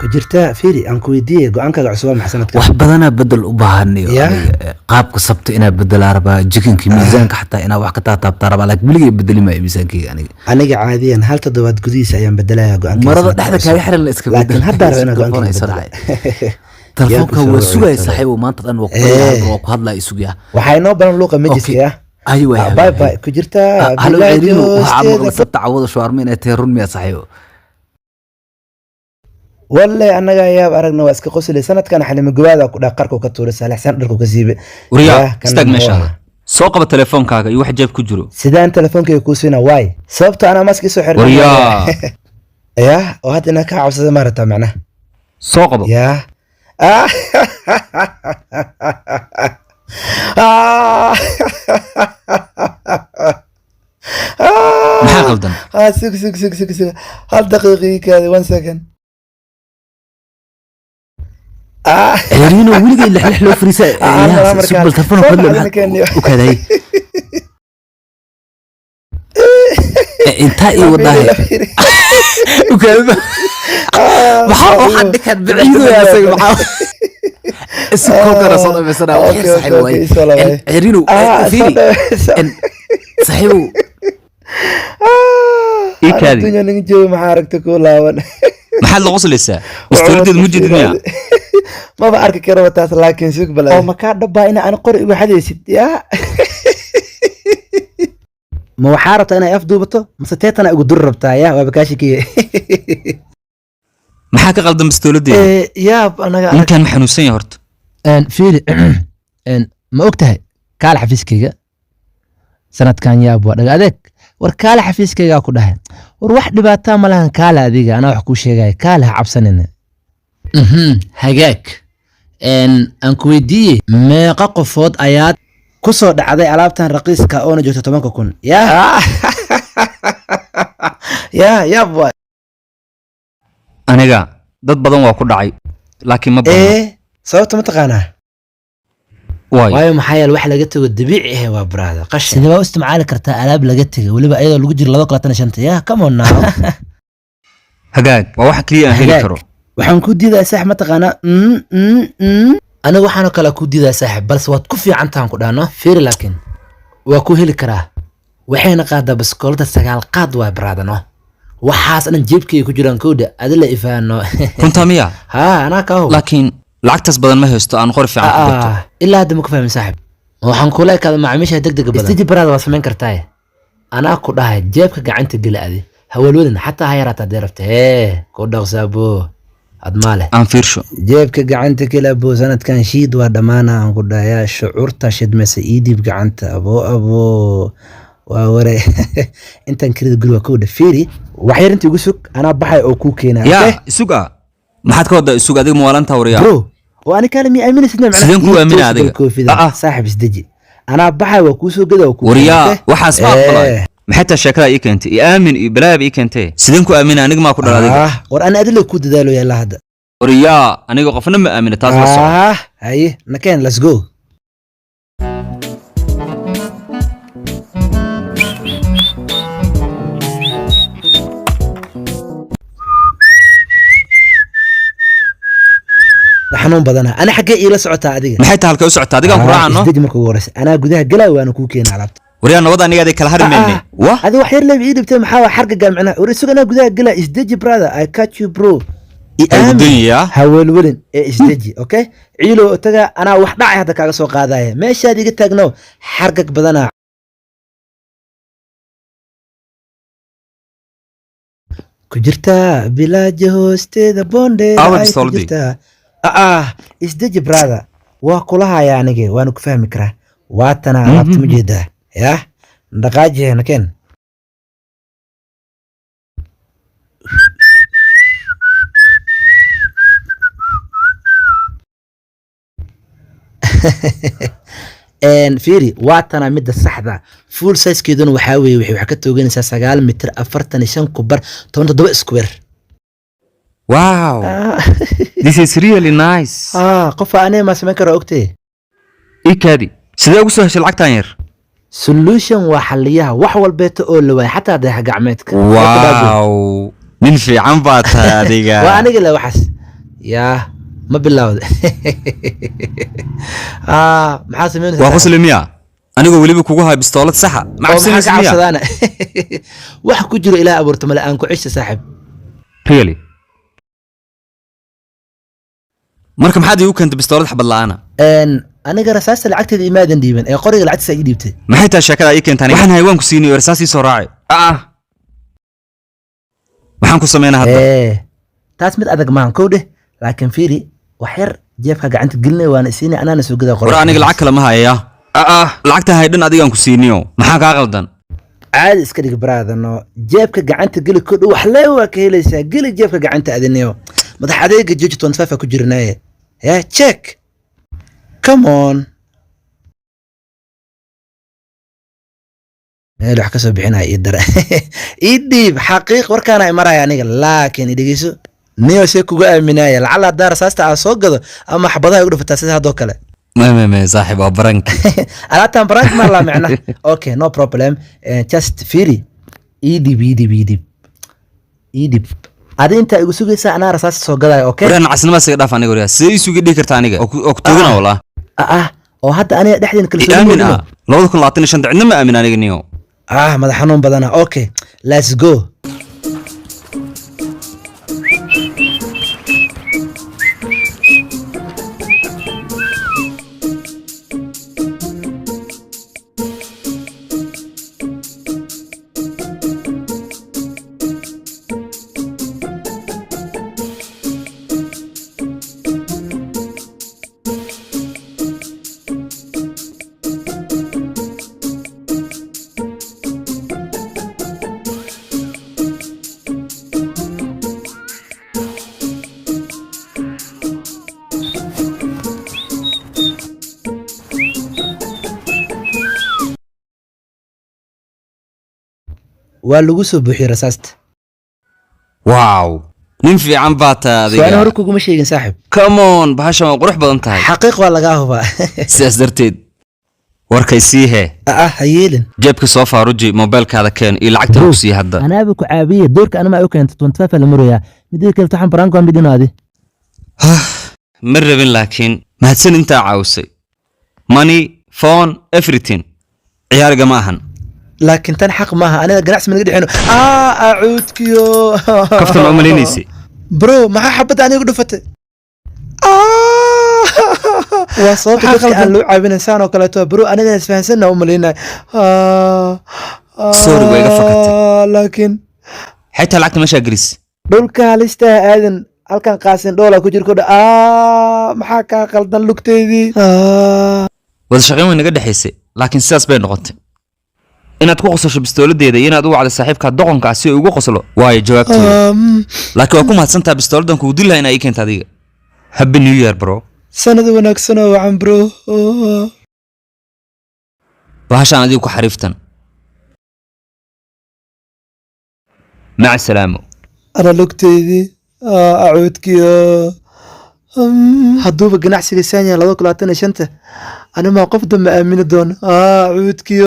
كجرتا فيري أنكو يديه قانك عصوام حسنتك وحبذنا بدل أباهني قابك صبت إنا بدل عربا جيكنك ميزانك حتى إنا وحكتا تابتاربا لك بلغي بدلي ما ميزانك يعني أنا عاديا هل تدوات قديس أيام بدلاها قانك مرض دحدك هاي حرل الإسكا لكن هدار أنا قانك تلفونك هو سوغاي صاحب وما تطن وقهد لا يسوغيا waxay noo baran luuqa magiska ايوه باي باي كجرتا هلو عيرينو وحامر سبت عوض شوارمين اي تيرون ميا صاحب والله انا يا ارغنا واسك قسلي سنه كان حلم غوادا ku dhaqarku ka tuurisa laxsan dharku ka siibe wariya istag meesha soo qaba telefoonkaaga iyo wax jeeb ku jiro sidaan telefoonkayga ku siina way sababta ana maski soo xirnay wariya ya oo hadda ka cabsada marata macna soo qabo ya maxaa qaldan سك هل دقيقة كذا 1 second عيرينو ولقي اللي حلح له فريسة سبل تلفونه كله وكذا انت ايه والله وكذا محاو حد كان بعيده يا سيد محاو السكوك رسول الله بسنا وحي صحيح واي عيرينو فيري صحيح ايه كذا الدنيا نجو محاركتك ولا maxaad la qoslaysaa wastoorideed ma jeedinaya ما بعرف كيف تاس لكن شوك بلا ما كان دبا إن أنا قرئ بحديث يا ما وحارة أنا أفدو بطه مستيت أنا أقول دربتها يا وبكاشي كي maxaa ka qaldan wastoorideed يا أنا ninkan ma xanuunsan yahay horta ان فيلي ان ما ogtahay kaal xafiiskayga sanadkan yaab waa dhagaadek war kaal xafiiskayga ku dhahay war wax dhibaato ma lahan kaal adiga ana wax ku sheegay kaal ha cabsanina hagaag aan ku weydiiyey meeqa qofood ayaad ku soo dhacday alaabtan raqiiska oo na joogto 10,000 ya boy aniga dad badan waa ku dhacay laakiin ma badan sababta ma taqaanaa waayo maxaa yeelay wax laga tago dabiici ah waa brada qashin sidaba u isticmaali kartaa alaab laga tagay waliba ayadoo lagu jiro 225 ya come on now hagaag waa wax kaliya aan heli karo waxaan ku diidaa saax ma taqaanaa aniga waxaan kala ku diidaa saaxib balse waad ku fiican tahan ku dhaano fiir laakiin waa ku heli karaa waxayna qaadaa baskoolada 9 qaad waa brada no waxaas dhan jeebkayga ku jiraan kooda adila ifaano runta miya ha ana ka hoo laakiin lacagtaas badan ma haysto aan qor fiican ku gato ilaa hadda ma ku fahmin saaxib waxaan ku leeyahay macaamiisha degdeg badan istiji brada waa sameyn kartaa ana ku dhahay jeebka gacanta gali adi hawalwadin xataa hayraata deerafta ku dhaqsaabo admaale aan fiirsho jeebka gacanta kala boo sanadkan shiid waa dhamaana aan ku dhayaa shucuurta shidmasa iidib gacanta abo waa ware intan kirida guriga ku dhafiiri wax yar intii ugu sug ana baxay oo ku keenaa ya isuga maxaad ka wada isuga adiga muwaalanta wariya bro وانا كلامي امين سيدنا معنا sideen ku aaminaa adiga صاحب isdeji ana baxay waa ku soo gada ku wariya waxaas ma aqbalay maxay ta sheekada ii keentay ii aamin ii balaab ii keentay sideen ku aaminaa aniga ma ku dhalay adiga war ana adil ku dadaalo yalla hada wariya aniga qofna ma aamina taas la soo haye nakeen let's go xanuun badana ana xagee ila socotaa adiga maxay tahay halka u socotaa adiga ku raacano isdeji markuu waras ana gudaha galay waana ku keenay alaabta wariya nabada aniga kala harmeynay wa adiga wax yar leebi dhibtay maxaa xarga gamcina war isugana gudaha galay isdeji brother I catch you bro dunya hawalwalin isdeji okay ciilo taga ana wax dhacay hada kaaga soo qaadaya meeshaad iga taagno xargag badana ku jirta bilaaja hoosteeda bonde isdeji brother waa kulahayaa anige waanu ku fahmi karaa waatana alaabta ma jeedaa ya dhaqaajiheena keen fiiri waatana midda saxda full size keeduna waxaa weeye waxay ka tooganaysaa 9 mitir 45 kubar 17 square wow this is really nice qof aanay ma sameyn karo ogtay ikadi sidee ugu soo heshay lacagtan yar solution waa xaliyaha wax walbeeto oo la waay xataa dayax gacmeedka wow min fiican baa tahay adiga waa aniga la waxas yaa ma bilowda maxaa sameynaysaa waa qosli miya anigoo weliba kugu hayo bistoolad saxa ma oo maxaa ka cabsanaysa miya cabsadaana wax ku jiro ilaah abuurta male aan ku cisha saaxib really marka maxaad iigu keentay bistoolad xabad la'aana aniga rasaasta lacagteeda imaadan dhiiban ee qoriga lacagtiisa ii dhiibtay maxay tahay sheekada ii keentay waxaan hayawaan ku siinay oo rasaasii soo raacay waxaan ku sameynaa hadda taas mid adag maahan kow dheh laakiin fiiri wax yar jeebka gacanta gelinay waana isiinay anaana soo gadaa war aniga lacag kale ma hayaya lacagta haydhan adigaan ku siiniyo maxaa kaa qaldan caadi iska dhig baraadano jeebka gacanta geli kodho wax lee waa ka helaysaa geli jeebka gacanta adiniyo madax adeega joji 25 ku jirnaaye check come on meel wax ka soo bixinaya ii dara ii dhiib xaqiiq warkaana ay maraya aniga laakiin idhegeyso niyo see kugu aaminaya lacala haddaa rasaasta aa soo gado ama xabadaha ugu dhufataa sida haddoo kale me saaxib waa baranki alaabtan barank ma laa micna okay no problem just firi ii dhiib adi intaa igu sugaysaa anaa rasaasta soo gadaya okay waraan casnima isaga dhaaf aniga wariyaa sidee isugu dhihi karta aniga oo ku toogana walaa oo hadda aniga dhexdeen kalsooni aamin 2025 cidna ma aamin aniga niyo madax xanuun badana okay let's go waa lagu soo buuxiyey rasaasta wow nin fiican baa taa adiga su'aal hore kuguma sheegin saaxib come on bahashan waa qurux badan tahay xaqiiq waa lagaa hubaa sidaas darteed warkay sii hee ha yeelin jeebka soo faaruji mobilkaada keen iyo lacagta ku sii hadda anaaba ku caabiye doorka anama ay u keento 25 la muraya midii kale taxan baranko aan bidinaadi ma rabin laakiin mahadsan intaa caawisay money phone everything ciyaariga ma ahan laakiin tan xaq maaha aniga ganacsi ma naga dhixino acuudkiyo kaftan ma umalaynaysi bro maxaa xabadda aniga dhufatay waa sababta dadka aan loo caabinaysaan oo kaleeto bro anigana isfahansanna u malaynay sorry waa iga fakatay laakiin xaytaa lacagta meeshaa gelis dhulka halistaha aadan halkan qaasin dhoola ku jir kodha maxaa kaa qaldan lugteydii wada shaqayn way naga dhexaysay laakiin sidaas bay noqotay inaad ku qosasho bistooladeeda iyo inaad u wacdo saaxiibka doqonka si uu ugu qoslo waayo jawaabteeda laakiin waa ku mahadsantaa bistooladan kugu dilaha inaa ii keenta adiga happy new year bro sanad wanaagsan oo wacan bro bahashaan adigu ku xariiftan maca salaamo ana lugteydii acuudkiyo hadduuba ganacsiga saanya 2025 animaa qof dambe aamini doona acuudkiyo